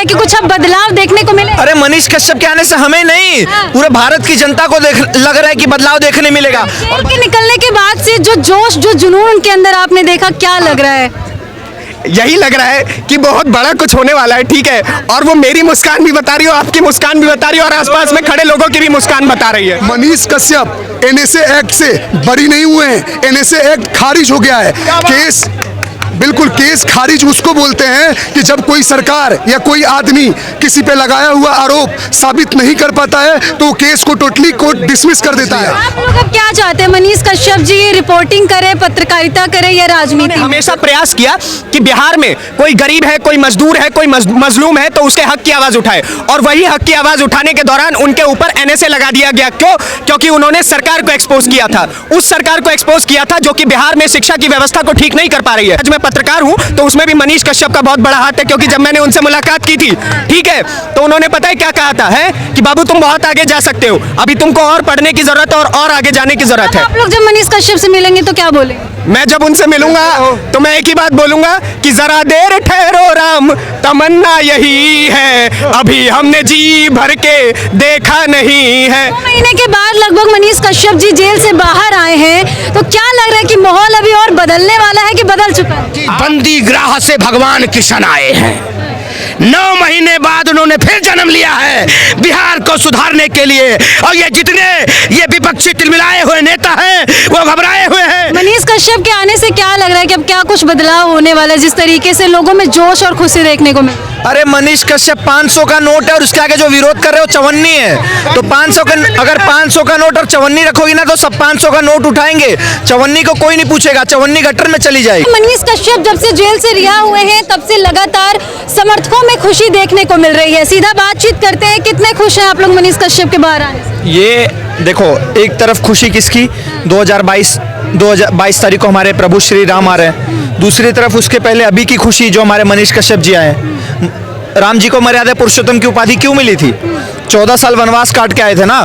है कि कुछ अब बदलाव देखने को मिले? अरे मनीष कश्यप के आने से हमें नहीं, पूरे भारत की जनता को लग रहा है कि बदलाव देखने मिलेगा। जेल के निकलने के बाद से जो जोश जो जुनून उनके अंदर आपने देखा, क्या लग रहा है? यही लग रहा है कि बहुत बड़ा कुछ होने वाला है, ठीक है। और वो मेरी मुस्कान भी बता रही है, आपकी मुस्कान भी बता रही है, और आसपास में खड़े लोगों की भी मुस्कान बता रही है। मनीष कश्यप एनएसए एक्ट से बरी नहीं हुए हैं, एनएसए एक्ट खारिज हो गया है। केस बिल्कुल केस खारिज उसको बोलते हैं कि जब कोई सरकार या कोई आदमी किसी पे लगाया हुआ आरोप साबित नहीं कर पाता है तो केस को टोटली कोर्ट डिसमिस कर देता है। आप लोग अब क्या चाहते हैं? मनीष कश्यप जी ये रिपोर्टिंग करे, पत्रकारिता करे या राजनीति? हमेशा प्रयास किया कि बिहार में कोई गरीब है, कोई मजदूर है, कोई मजलूम है तो उसके हक की आवाज उठाए, और वही हक की आवाज उठाने के दौरान उनके ऊपर एनएसए लगा दिया गया। क्यों? क्योंकि उन्होंने सरकार को एक्सपोज किया था, उस सरकार को एक्सपोज किया था जो कि बिहार में शिक्षा की व्यवस्था को ठीक नहीं कर पा रही है। आज मैं पत्रकार हूं तो उसमें भी मनीष कश्यप का बहुत बड़ा हाथ है, क्योंकि जब मैंने उनसे मुलाकात की थी, ठीक है, तो उन्होंने पता है क्या कहा था, है कि बाबू तुम बहुत आगे जा सकते हो, अभी तुमको और पढ़ने की जरूरत है और आगे जाने की जरूरत है। आप लोग जब मनीष कश्यप से मिलेंगे तो क्या बोलेंगे? मैं जब उनसे मिलूंगा तो मैं एक ही बात बोलूंगा कि जरा देर ठहरो राम, तमन्ना यही है, अभी हमने जी भर के देखा नहीं है। 2 महीने के बाद लगभग मनीष कश्यप जी जेल से बाहर आए हैं, तो क्या लग रहा है कि माहौल अभी और बदलने वाला है कि बदल चुका है? बंदी ग्राह से भगवान किशन आए हैं, 9 महीने बाद उन्होंने फिर जन्म लिया है बिहार को सुधारने के लिए, और ये जितने ये विपक्षी तिलमिलाए हुए नेता हैं वो घबराए हुए हैं। मनीष कश्यप के आने से क्या लग रहा है कि अब क्या कुछ बदलाव होने वाला है, जिस तरीके से लोगों में जोश और खुशी देखने को मिले? अरे मनीष कश्यप 500 का नोट है और उसके आगे जो विरोध कर रहे हो चवन्नी है, तो 500 का अगर 500 का नोट और चवन्नी रखोगी ना तो सब 500 का नोट उठाएंगे, चवन्नी को कोई नहीं पूछेगा, चवन्नी गटर में चली जाएगी। मनीष कश्यप जब से जेल से रिहा हुए हैं तब से लगातार समर्थकों में खुशी देखने को मिल रही है। सीधा बातचीत करते हैं, कितने खुश हैं आप लोग मनीष कश्यप के बाहर आने से? ये देखो, एक तरफ खुशी किसकी, 2022 तारीख को हमारे प्रभु श्री राम आ रहे हैं, दूसरी तरफ उसके पहले अभी की खुशी जो हमारे मनीष कश्यप जी आए। राम जी को मर्यादा पुरुषोत्तम की उपाधि क्यों मिली थी? 14 साल वनवास काट के आए थे ना।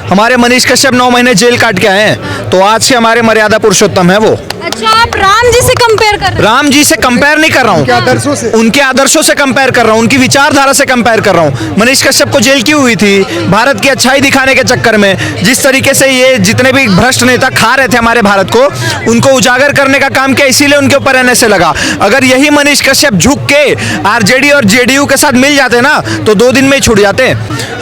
हमारे मनीष कश्यप 9 महीने जेल काट के आए हैं, तो आज से हमारे मर्यादा पुरुषोत्तम है वो। अच्छा, आप राम जी से कंपेयर कर रहे हैं? राम जी से कंपेयर नहीं कर रहा हूँ, उनके आदर्शों से कंपेयर कर रहा हूँ, उनकी विचारधारा से कंपेयर कर रहा हूँ। मनीष कश्यप को जेल क्यों हुई थी? भारत की अच्छाई दिखाने के चक्कर में। जिस तरीके से ये जितने भी भ्रष्ट नेता खा रहे थे हमारे भारत को, उनको उजागर करने का काम किया, इसीलिए उनके ऊपर एनएसए लगा। अगर यही मनीष कश्यप झुक के आरजेडी और जेडीयू के साथ मिल जाते ना तो 2 दिन में ही छूट जाते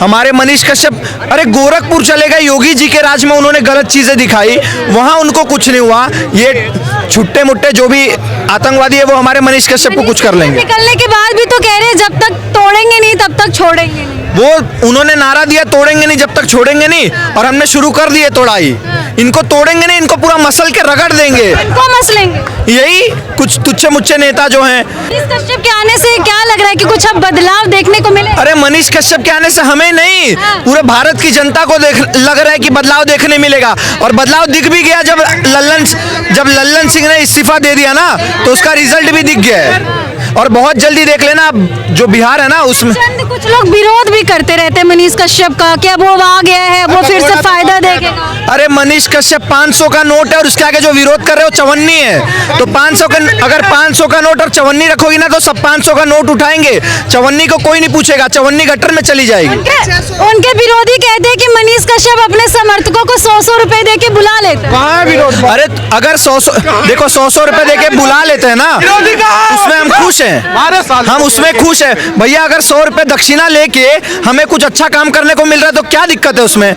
हमारे मनीष कश्यप। अरे गोरखपुर चले गए, योगी जी के राज में उन्होंने गलत चीजें दिखाई, वहां उनको कुछ नहीं हुआ। ये छुट्टे मुट्टे जो भी आतंकवादी है वो हमारे मनीष कश्यप को कुछ कर लेंगे। निकलने के बाद भी तो कह रहे हैं जब तक तोड़ेंगे नहीं तब तक छोड़ेंगे नहीं। वो उन्होंने नारा दिया तोड़ेंगे नहीं जब तक छोड़ेंगे नहीं, और हमने शुरू कर दिए तोड़ाई। इनको तोड़ेंगे नहीं, इनको पूरा मसल के रगड़ देंगे। इनको मसलेंगे। यही कुछ तुच्छे मुच्छे नेता जो हैं। मनीष कश्यप के आने से क्या लग रहा है कि कुछ अब बदलाव देखने को मिले? अरे मनीष कश्यप के आने से हमें नहीं, पूरे भारत की जनता को लग रहा है कि बदलाव देखने मिलेगा, और बदलाव दिख भी गया। जब लल्लन सिंह ने इस्तीफा दे दिया ना तो उसका रिजल्ट भी दिख गया है, और बहुत जल्दी देख लेना जो बिहार है ना उसमें। कुछ लोग विरोध भी करते रहते हैं मनीष कश्यप का, क्या वो आ गया है, वो फिर से फायदा देगा? अरे मनीष कश्यप 500 का नोट है और उसके आगे जो विरोध कर रहे हो चवन्नी है, तो 500 का अगर 500 का नोट और चवन्नी रखोगी ना तो सब 500 का नोट उठाएंगे, चवन्नी को कोई नहीं पूछेगा, चवन्नी गटर में चली जाएगी। उनके विरोधी कहते हैं कि मनीष कश्यप अपने समर्थकों को 100 रुपए दे के बुला लेते हैं। कहाँ विरोध? अरे अगर 100 रुपए दे के बुला लेते हैं ना उसमें हम खुश हैं, हम उसमें खुश हैं भैया। अगर 100 रुपए दक्षिणा लेके हमें कुछ अच्छा काम करने को मिल रहा है तो क्या दिक्कत है उसमें?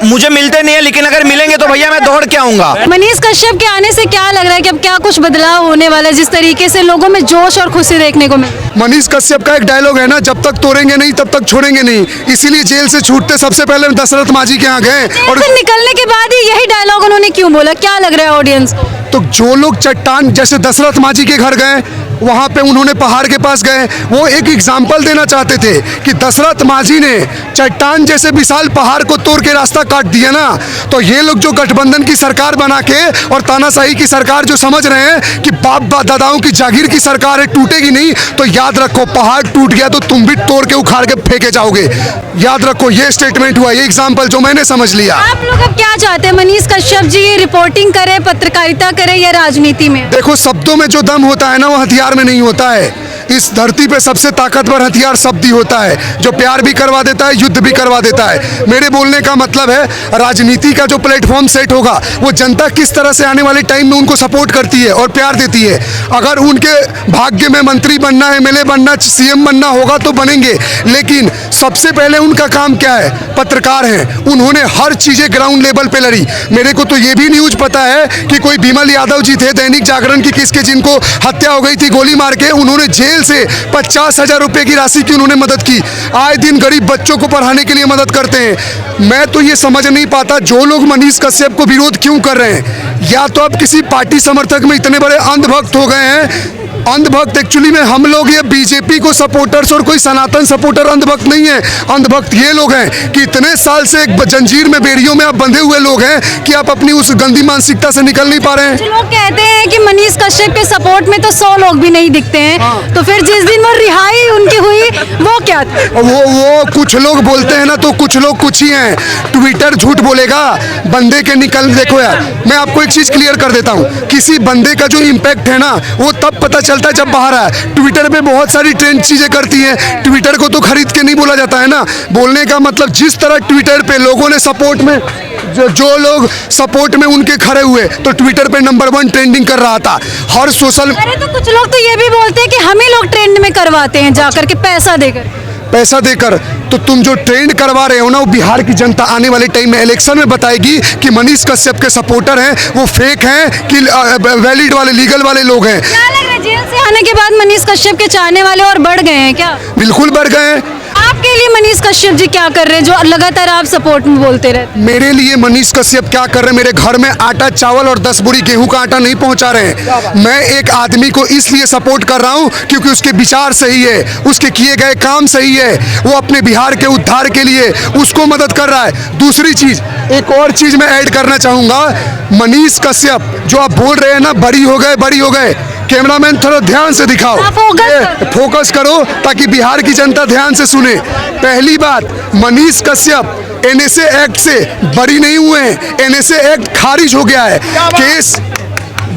मुझे मिलते नहीं है, लेकिन अगर मिलेंगे तो भैया मैं दौड़ के आऊंगा। मनीष कश्यप के आने से क्या लग रहा है कि अब क्या कुछ बदलाव होने वाला है, जिस तरीके से लोगों में जोश और खुशी देखने को मिले? मनीष कश्यप का एक डायलॉग है ना, जब तक तोड़ेंगे नहीं तब तक छोड़ेंगे नहीं, इसीलिए जेल से छूटते सबसे पहले दशरथ मांझी के यहाँ गए। और निकलने के बाद ही यही डायलॉग उन्होंने क्यों बोला, क्या लग रहा है ऑडियंस को? तो जो लोग चट्टान जैसे दशरथ मांझी के घर गए, वहाँ पे उन्होंने पहाड़ के पास गए, वो एक एग्जाम्पल देना चाहते थे कि दशरथ मांझी ने चट्टान जैसे विशाल पहाड़ को तोड़ के रास्ता काट दिया ना। तो ये लोग जो गठबंधन की सरकार बना के और तानाशाही की सरकार जो समझ रहे हैं कि बाप दादाओं की जागीर की सरकार है, टूटेगी नहीं, तो याद रखो पहाड़ टूट गया तो तुम भी तोड़ के उखाड़ के फेंके जाओगे। याद रखो, ये स्टेटमेंट हुआ, ये एग्जाम्पल जो मैंने समझ लिया। आप लोग अब क्या चाहते हैं? मनीष कश्यप जी ये रिपोर्टिंग करे, पत्रकारिता करे या राजनीति में? देखो, शब्दों में जो दम होता है ना वो हथियार में नहीं होता है। इस धरती पे सबसे ताकतवर हथियार शब्द ही होता है, जो प्यार भी करवा देता है, युद्ध भी करवा देता है। मेरे बोलने का मतलब है, राजनीति का जो प्लेटफॉर्म सेट होगा, वो जनता किस तरह से आने वाले टाइम में उनको सपोर्ट करती है और प्यार देती है। अगर उनके भाग्य में मंत्री बनना, एमएलए बनना, सीएम बनना होगा तो बनेंगे, लेकिन सबसे पहले उनका काम क्या है? पत्रकार हैं, उन्होंने हर चीजें ग्राउंड लेवल पे लड़ी। मेरे को तो ये भी न्यूज पता है कि कोई बिमल यादव जी थे दैनिक जागरण की किसके, जिनको हत्या हो गई थी गोली मार के, उन्होंने जेल से 50,000 रुपए की राशि की उन्होंने मदद की। आए दिन गरीब बच्चों को पढ़ाने के लिए मदद करते हैं। मैं तो ये समझ नहीं पाता जो लोग मनीष कश्यप को विरोध क्यों कर रहे हैं। या तो अब किसी पार्टी समर्थक में इतने बड़े अंधभक्त हो गए हैं। अंधभक्त एक्चुअली में हम लोग, ये बीजेपी को सपोर्टर्स और कोई सनातन सपोर्टर अंधभक्त नहीं है। अंधभक्त ये लोग हैं कि इतने साल से एक जंजीर में, बेड़ियों में आप बंधे हुए लोग हैं कि आप अपनी उस गंदी मानसिकता से निकल नहीं पा रहे हैं। जो लोग कहते हैं कि मनीष कश्यप के सपोर्ट में तो 100 लोग भी नहीं दिखते हैं, तो फिर जिस दिन वो रिहाई उनकी हुई वो क्या था? वो कुछ लोग बोलते हैं ना, तो कुछ लोग कुछ ही हैं। ट्विटर झूठ बोलेगा, बंदे के निकल। देखो यार, मैं आपको एक चीज क्लियर कर देता हूँ, किसी बंदे का जो इम्पैक्ट है ना, वो तब पता चलता है जब बाहर आए। ट्विटर पे बहुत सारी ट्रेंड चीजें करती हैं, ट्विटर को तो खरीद के नहीं बोला जाता है ना। बोलने का मतलब, जिस तरह ट्विटर पे लोगों ने सपोर्ट में, जो लोग सपोर्ट में उनके खड़े हुए, तो ट्विटर पे नंबर 1 ट्रेंडिंग कर रहा था हर सोशल। अरे तो कुछ लोग तो ये भी बोलते हैं कि हम ही लोग ट्रेंड में करवाते हैं जाकर के पैसा देकर। तो तुम जो ट्रेंड करवा रहे हो ना, वो बिहार की जनता आने वाले टाइम में इलेक्शन में बताएगी कि मनीष कश्यप के सपोर्टर हैं वो फेक हैं कि वैलिड वाले, लीगल वाले लोग हैं। क्या लग रहा है, जेल से आने के बाद मनीष कश्यप के चाहने वाले और बढ़ गए हैं क्या? बिल्कुल बढ़ गए हैं। आपके लिए मनीष कश्यप जी क्या कर रहे हैं, जो लगातार आप सपोर्ट में बोलते रहते? मेरे लिए मनीष कश्यप क्या कर रहे हैं, मेरे घर में आटा, चावल और 10 बोरी गेहूं का आटा नहीं पहुंचा रहे हैं। मैं एक आदमी को इसलिए सपोर्ट कर रहा हूं क्योंकि उसके विचार सही है, उसके किए गए काम सही है, वो अपने बिहार के उद्धार के लिए उसको मदद कर रहा है। दूसरी चीज, एक और चीज मैं ऐड करना चाहूंगा, मनीष कश्यप जो आप बोल रहे हैं ना, बड़ी हो गए। कैमरामैन थोड़ा ध्यान से दिखाओ, फोकस करो ताकि बिहार की जनता ध्यान से सुने। पहली बात, मनीष कश्यप एनएसए एक्ट से बरी नहीं हुए हैं, एनएसए एक्ट खारिज हो गया है।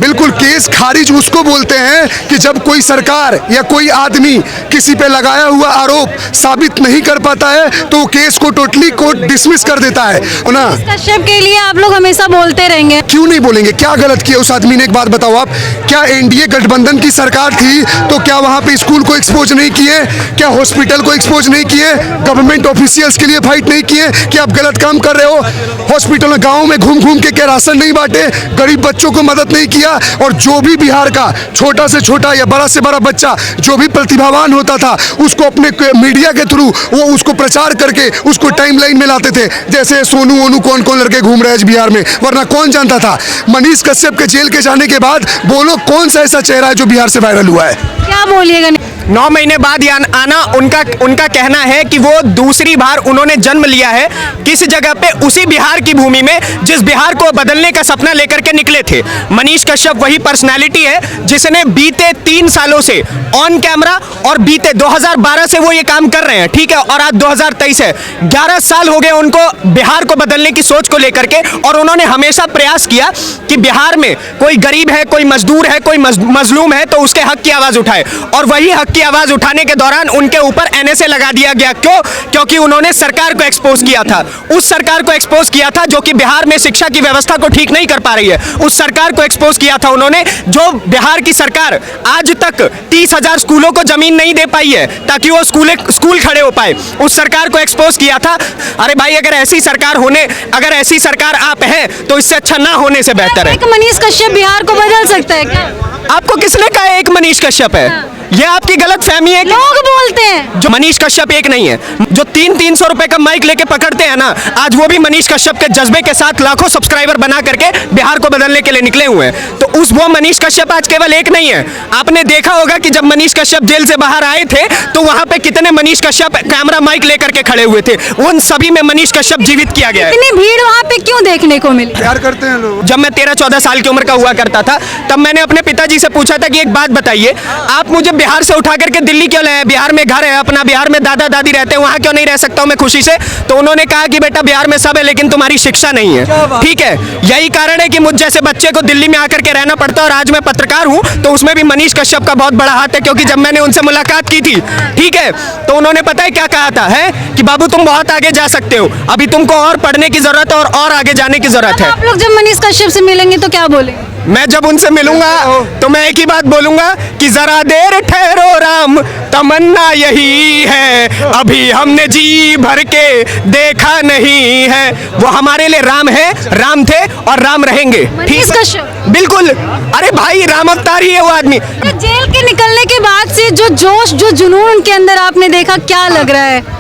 केस खारिज उसको बोलते हैं कि जब कोई सरकार या कोई आदमी किसी पे लगाया हुआ आरोप साबित नहीं कर पाता है तो केस को टोटली कोर्ट डिसमिस कर देता है ना। कश्यप के लिए आप लोग हमेशा बोलते रहेंगे, क्यों नहीं बोलेंगे? क्या गलत किया उस आदमी ने? एक बात बताओ आप, क्या एनडीए गठबंधन की सरकार थी तो क्या वहां पे स्कूल को एक्सपोज नहीं किए? क्या हॉस्पिटल को एक्सपोज नहीं किए? गवर्नमेंट ऑफिशियल्स के लिए फाइट नहीं किए कि आप गलत काम कर रहे हो? हॉस्पिटल गाँव में घूम के क्या राशन नहीं बांटे? गरीब बच्चों को मदद नहीं किया? और जो भी बिहार का छोटा से छोटा या बड़ा से बड़ा बच्चा जो भी प्रतिभावान होता था, उसको अपने मीडिया के थ्रू वो उसको प्रचार करके उसको टाइमलाइन में लाते थे। जैसे सोनू कौन लड़के घूम रहे हैं बिहार में, वरना कौन जानता था? मनीष कश्यप के जेल के जाने के बाद बोलो कौन सा ऐसा चेहरा है जो बिहार से वायरल हुआ है? क्या बोलिएगा? 9 महीने बाद आना उनका कहना है कि वो दूसरी बार उन्होंने जन्म लिया है किस जगह पे, उसी बिहार की भूमि में जिस बिहार को बदलने का सपना लेकर के निकले थे। मनीष कश्यप वही पर्सनालिटी है जिसने बीते 3 सालों से ऑन कैमरा, और बीते 2012 से वो ये काम कर रहे हैं, ठीक है, और आज 2023 है, 11 साल हो गए उनको बिहार को बदलने की सोच को लेकर के। और उन्होंने हमेशा प्रयास किया कि बिहार में कोई गरीब है, कोई मजदूर है, कोई मजलूम है, तो उसके हक की आवाज उठाए। और वही हक की आवाज उठाने के दौरान उनके ऊपर एनएसए लगा दिया गया। क्यों? क्योंकि उन्होंने सरकार को एक्सपोज किया था, उस सरकार को एक्सपोज किया था जो कि बिहार में शिक्षा की व्यवस्था को ठीक नहीं कर पा रही है। उस सरकार को एक्सपोज किया था उन्होंने, जो बिहार की सरकार आज तक 30,000 स्कूलों को जमीन नहीं दे पाई है ताकि वो स्कूल खड़े हो पाए। उस सरकार को एक्सपोज किया था। अरे भाई, अगर ऐसी सरकार आप हैं तो इससे अच्छा ना होने से बेहतर है। मनीष कश्यप बिहार को बदल सकता है क्या? आपको किसने कहा एक मनीष कश्यप है? ये आपकी गलत फहमी है। लोग बोलते हैं जो मनीष कश्यप एक नहीं है, जो 300 रुपए का माइक लेके पकड़ते हैं ना, आज वो भी मनीष कश्यप के जज्बे के साथ लाखों सब्सक्राइबर बना करके बिहार को बदलने के लिए निकले हुए हैं। तो वो मनीष कश्यप आज केवल एक नहीं है। आपने देखा होगा कि जब मनीष कश्यप जेल से बाहर आए थे तो वहां पे कितने मनीष कश्यप कैमरा माइक लेकर के खड़े हुए थे, उन सभी में मनीष कश्यप जीवित किया गया है। इतनी भीड़ वहां पे क्यों देखने को मिली? प्यार करते हैं लोग। जब मैं 13-14 साल की उम्र का हुआ करता था, तब मैंने अपने पिताजी से पूछा था कि एक बात बताइए, आप मुझे बिहार से उठा करके दिल्ली क्यों लाए? बिहार में घर है अपना, बिहार में दादा दादी रहते हैं, वहाँ क्यों नहीं रह सकता हूँ मैं खुशी से? तो उन्होंने कहा कि बेटा बिहार में सब है लेकिन तुम्हारी शिक्षा नहीं है। ठीक है, यही कारण है कि मुझ जैसे बच्चे को दिल्ली में आकर के रहना पड़ता है। और आज मैं पत्रकार हूँ तो उसमें भी मनीष कश्यप का बहुत बड़ा हाथ है, क्योंकि जब मैंने उनसे मुलाकात की थी, ठीक है, तो उन्होंने पता है क्या कहा था, है कि बाबू तुम बहुत आगे जा सकते हो, अभी तुमको और पढ़ने की जरूरत है और आगे जाने की जरूरत है। आप लोग जब मनीष कश्यप से मिलेंगे तो क्या बोलेंगे? मैं जब उनसे मिलूंगा तो मैं एक ही बात बोलूंगा कि जरा देर ठहरो राम, तमन्ना यही है, अभी हमने जी भर के देखा नहीं है। वो हमारे लिए राम है, राम थे और राम रहेंगे। मनीष कश्यप बिल्कुल, अरे भाई राम अवतार ही है वो आदमी। तो जेल के निकलने के बाद से जो जोश जो जुनून उनके अंदर आपने देखा, क्या लग रहा है?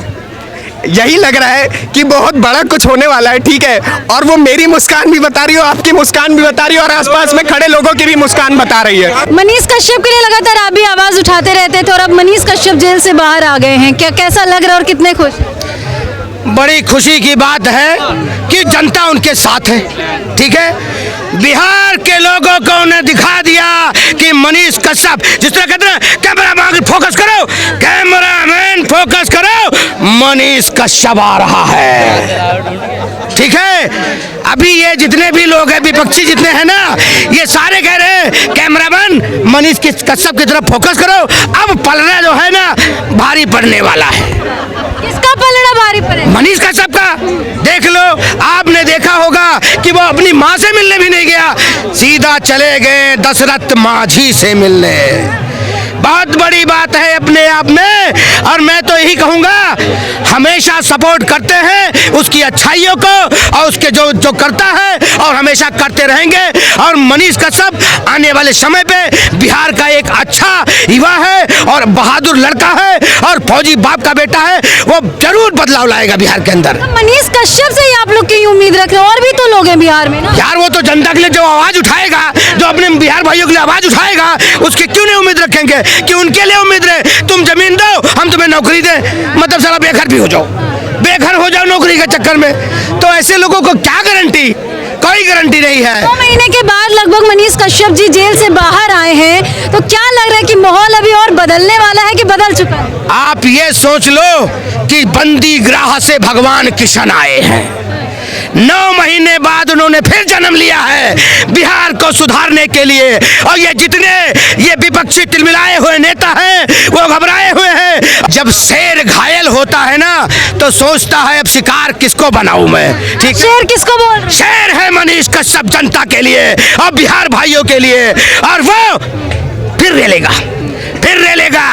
यही लग रहा है कि बहुत बड़ा कुछ होने वाला है, ठीक है, और वो मेरी मुस्कान भी बता रही हो, आपकी मुस्कान भी बता रही हो और आसपास में खड़े लोगों की भी मुस्कान बता रही है। मनीष कश्यप के लिए लगातार आप भी आवाज उठाते रहते थे और अब मनीष कश्यप जेल से बाहर आ गए हैं, क्या कैसा लग रहा है और कितने खुश? बड़ी खुशी की बात है कि जनता उनके साथ है। ठीक है, बिहार के लोगों को उन्हें दिखा दिया कि मनीष कश्यप, जिस तरह कहते हैं कैमरा फोकस करो, कैमरामैन फोकस करो, मनीष कश्यप आ रहा है। ठीक है, अभी ये जितने भी लोग हैं विपक्षी जितने हैं ना, ये सारे कह रहे हैं कैमरामैन मनीष कश्यप की तरफ फोकस करो। अब पलड़ा जो है ना भारी पड़ने वाला है। किसका पलड़ा भारी पड़े? मनीष कश्यप का। देख लो, आपने देखा होगा कि वो अपनी माँ से मिलने भी नहीं गया, सीधा चले गए दशरथ मांझी से मिलने। बहुत बड़ी बात है अपने आप में, और मैं तो यही कहूँगा हमेशा सपोर्ट करते हैं उसकी अच्छाइयों को और उसके जो करता है, और हमेशा करते रहेंगे। और मनीष कश्यप आने वाले समय पे बिहार का एक अच्छा युवा है और बहादुर लड़का है और फौजी बाप का बेटा है, वो जरूर बदलाव लाएगा बिहार के अंदर। मनीष कश्यप से ही आप लोग की उम्मीद रख रहे हैं? और भी तो लोग हैं बिहार में ना यार, वो तो जनता के लिए जो आवाज उठाएगा, जो अपने बिहार भाइयों के लिए आवाज उठाएगा, उसकी क्यों नहीं उम्मीद रखेंगे कि उनके लिए उम्मीद रहे। तुम जमीन दो, हम तुम्हें नौकरी दें, मतलब सारा बेघर भी हो जाओ, बेघर हो जाओ नौकरी के चक्कर में। तो ऐसे लोगों को क्या गारंटी? कोई गारंटी नहीं है। 2 महीने के बाद लगभग मनीष कश्यप जी जेल से बाहर आए हैं, तो क्या लग रहा है कि माहौल अभी और बदलने वाला है कि बदल चुका है? आप ये सोच लो कि बंदी ग्राह से भगवान किशन आए हैं। 9 महीने बाद उन्होंने फिर जन्म लिया है बिहार को सुधारने के लिए। और ये जितने ये विपक्षी तिलमिलाए हुए नेता हैं वो घबराए हुए हैं। जब शेर घायल होता है ना तो सोचता है अब शिकार किसको बनाऊं मैं। ठीक, शेर किसको बोल रहे हैं? शेर है मनीष कश्यप जनता के लिए और बिहार भाइयों के लिए, और वो फिर रेलेगा, फिर रेलेगा।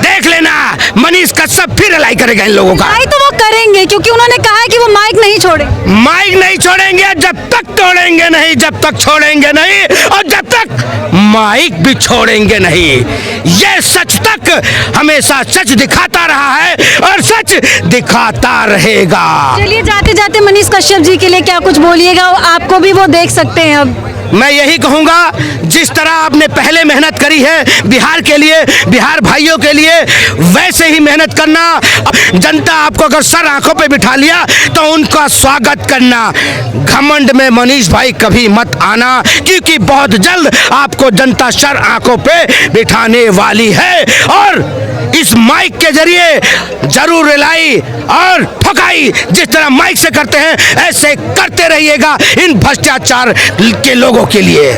देख लेना, मनीष कश्यप फिर रिलाई करेगा इन लोगों का। रिलाई तो वो करेंगे, क्योंकि उन्होंने कहा है कि वो माइक नहीं छोड़ेंगे। माइक नहीं छोड़ेंगे, जब तक तोड़ेंगे नहीं, जब तक छोड़ेंगे नहीं, और जब तक माइक भी छोड़ेंगे नहीं। ये सच तक हमेशा सच दिखाता रहा है और सच दिखाता रहेगा। चलिए, जाते जाते मनीष कश्यप जी के लिए क्या कुछ बोलिएगा? आपको भी वो देख सकते हैं अब। मैं यही कहूँगा, जिस तरह आपने पहले मेहनत करी है बिहार के लिए, बिहार भाइयों के लिए, वैसे ही मेहनत करना। जनता आपको अगर सर आंखों पे बिठा लिया तो उनका स्वागत करना। घमंड में मनीष भाई कभी मत आना, क्योंकि बहुत जल्द आपको जनता सर आंखों पे बिठाने वाली है। और इस माइक के जरिए जरूर रिलाई और ठोकाई जिस तरह माइक से करते हैं, ऐसे करते रहिएगा इन भ्रष्टाचार के लोगों के लिए।